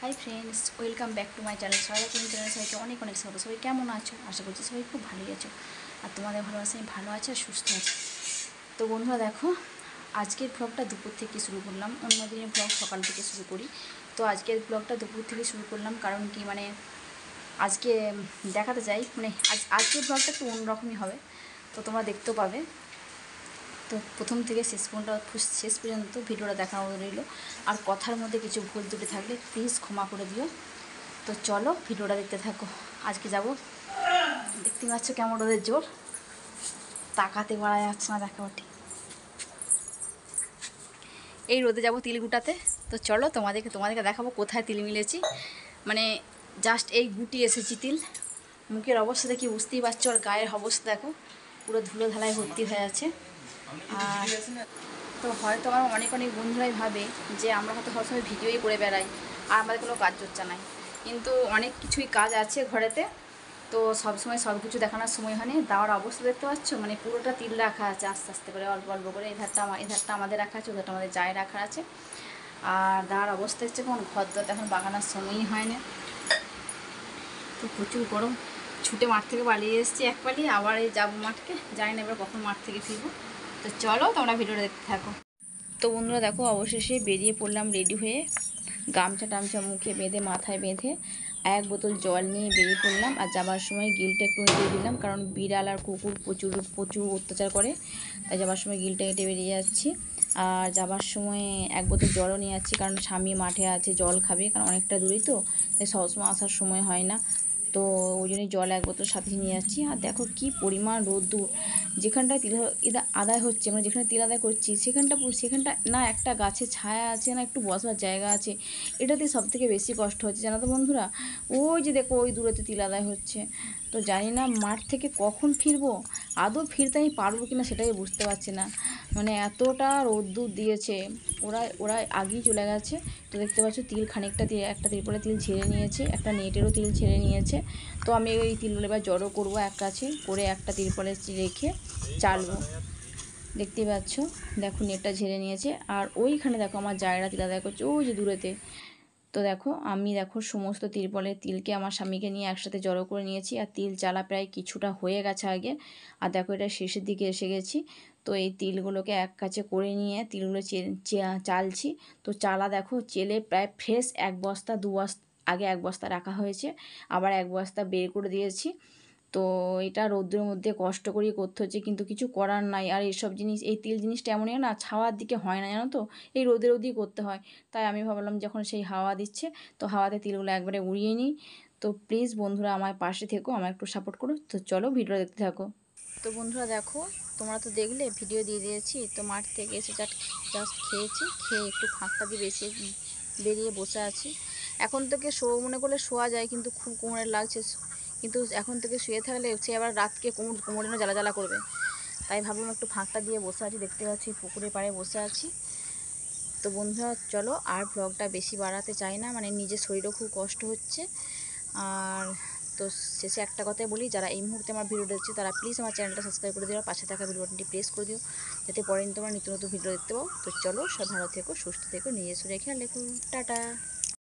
Hi friends, welcome back to my channel. সবাই channel সবাইকে অনেক অনেক স্বাগত। সবাই কেমন আছো? আশা করছি সবাই খুব ভালোই আছো, আর তোমাদের ভালোবাসা আমি ভালো আছি আর সুস্থ আছি। তো বন্ধুরা দেখো, আজকের ব্লগটা দুপুর থেকে শুরু করলাম। অন্য দিনের ব্লগ সকাল থেকে শুরু করি, তো আজকের ব্লগটা দুপুর থেকে শুরু করলাম। কারণ কি আজকে দেখাতে চাই, আজকের ব্লগটা একটু অন্যরকমই হবে, তো তোমরা দেখতেও পাবে। তো প্রথম থেকে শেষ পর্যন্ত ভিডিওটা দেখানো রইল। আর কথার মধ্যে কিছু ভুল ত্রুটি থাকলে প্লিজ ক্ষমা করে দিও। তো চলো ভিডিওটা দেখতে থাকো। আজকে যাব, দেখতে পাচ্ছ কেমন রোদের জোর, তাকাতে পারা যাচ্ছে না। দেখো ঠিক এই রোদে যাব তিল গুটাতে। তো চলো তোমাদেরকে দেখাবো কোথায় তিল মিলেছি। জাস্ট এই গুটি এসেছি তিল। মুখের অবস্থা দেখি বুঝতেই পারছো, আর গায়ের অবস্থা দেখো, পুরো ধুলো ধালায় ভর্তি হয়ে আছে। আর তো হয়তো আমার অনেক বন্ধুরাই ভাবে যে আমরা হয়তো সবসময় ভিডিওই করে বেড়াই আর আমাদের কোনো কাজ চর্চা নাই, কিন্তু অনেক কিছুই কাজ আছে ঘরেতে। তো সবসময় সব কিছু দেখানোর সময় হয়নি। দাওয়ার অবস্থা দেখতে পাচ্ছ, পুরোটা তিল রাখা আছে আস্তে আস্তে করে, অল্প অল্প করে। এধারটা আমাদের রাখা আছে, ওধারটা আমাদের যায় রাখা আছে। আর দাওয়ার অবস্থা হচ্ছে কোন ঘর দর এখন বাগানোর সময়ই হয় না, তো প্রচুর গরম। ছুটে মাঠ থেকে পালিয়ে এসেছি এক পালিয়ে, আবার এই যাবো মাঠকে, জানি না এবার কখন মাঠ থেকে ফিরবো। তো চলো তোমরা ভিডিওটা দেখতে থাকো। তো বন্ধুরা দেখো, অবশেষে বেরিয়ে পড়লাম রেডি হয়ে, গামছা টামছা মুখে বেঁধে, মাথায় বেঁধে, এক বোতল জল নিয়ে বেরিয়ে পড়লাম। আর যাবার সময় গিলটা একটু দিয়ে দিলাম, কারণ বিড়াল আর কুকুর প্রচুর প্রচুর অত্যাচার করে, তাই যাবার সময় গিলটা কেটে বেরিয়ে যাচ্ছি। আর যাবার সময় এক বোতল জলও নিয়ে যাচ্ছি, কারণ স্বামী মাঠে আছে, জল খাবে, কারণ অনেকটা দূরেই তো, তাই সবসময় আসার সময় হয় না। তো ওই জন্যই জল এক বোতল সাথে নিয়ে যাচ্ছি। আর দেখো কি পরিমাণ রোদ্দুর। যেখানটায় তিল আদায় হচ্ছে, যেখানে তিল আদায় করছি, সেখানটা না একটা গাছে ছায়া আছে, না একটু বসার জায়গা আছে। এটাতে সবথেকে বেশি কষ্ট হচ্ছে, জানো তো বন্ধুরা। ওই যে দেখো, ওই দূরেতে তিল আদায় হচ্ছে। তো জানি না মাঠ থেকে কখন ফিরবো, আদৌ ফিরতে আমি পারবো কিনা সেটাই বুঝতে পারছি না। এতটা রোদ্দুর দিয়েছে। ওরা আগেই চলে গেছে। তো দেখতে পাচ্ছ তিল খানিকটা একটা তিরপলে তিল ছেড়ে নিয়েছে, একটা নেটেরও তিল ছেড়ে নিয়েছে। তো আমি ওই তিলগুলো এবার জড়ো করবো এক কাছে করে, একটা তিরপলে রেখে চালবো। দেখতেই পাচ্ছ, দেখো নেটটা ঝেড়ে নিয়েছে। আর ওইখানে দেখো আমার জায়গা তিল আদায় করছে, ওই যে দূরেতে। তো দেখো আমি সমস্ত তিরপলের তিলকে আমার স্বামীকে নিয়ে একসাথে জড়ো করে নিয়েছি। আর তিল চালা প্রায় কিছুটা হয়ে গেছে আগে। আর দেখো এটা শেষের দিকে এসে গেছি। তো এই তিলগুলোকে এক কাছে করে নিয়ে তিলগুলো চালছি। তো চালা দেখো চেলে প্রায় ফ্রেশ এক বস্তা দু বস্তা, আগে এক বস্তা রাখা হয়েছে, আবার এক বস্তা বের করে দিয়েছি। তো এটা রৌদ্রের মধ্যে কষ্ট করেই করতে হচ্ছে, কিন্তু কিছু করার নাই। আর এইসব জিনিস, এই তিল জিনিসটা এমনই না, ছাওয়ার দিকে হয় না, জানো তো, এই রোদেই করতে হয়। তাই আমি ভাবলাম যখন সেই হাওয়া দিচ্ছে, তো হাওয়াতে তিলগুলো একবারে উড়িয়ে নিই। তো প্লিজ বন্ধুরা আমার পাশে থেকো, আমার একটু সাপোর্ট করো। তো চলো ভিডিও দেখতে থাকো। তো বন্ধুরা দেখো, তোমরা তো দেখলে ভিডিও দিয়ে দিয়েছি। তো মাঠ থেকে এসে জাস্ট খেয়েছি, খেয়ে একটু ফাঁকটা দিয়ে বেরিয়ে বসে আছি। এখন থেকে মনে করলে শোয়া যায়, কিন্তু খুব কোমরে লাগছে। কিন্তু এখন থেকে শুয়ে থাকলে সে আবার রাতকে কোমরে জ্বালা জ্বালা করবে। তাই ভাবলাম একটু ফাঁকটা দিয়ে বসে আছি, দেখতে পাচ্ছি পুকুরের পাড়ে বসে আছি। তো বন্ধুরা চলো, আর ব্লগটা বেশি বাড়াতে চাই না, নিজের শরীরও খুব কষ্ট হচ্ছে। আর তো শেষে একটা কথাই বলি, যারা এই মুহূর্তে আমার ভিডিও দেখছে তারা প্লিজ আমার চ্যানেলটা সাবস্ক্রাইব করে দিও, আর পাশে থাকা বেল বাটনটি প্রেস করে দিও, যাতে পরে তোমরা নিত্য নতুন ভিডিও দেখতে পাও। তো চলো, সব ভালো থেকো, সুস্থ থেকো, নিজের শরীরে খেয়াল রেখো। টাটা।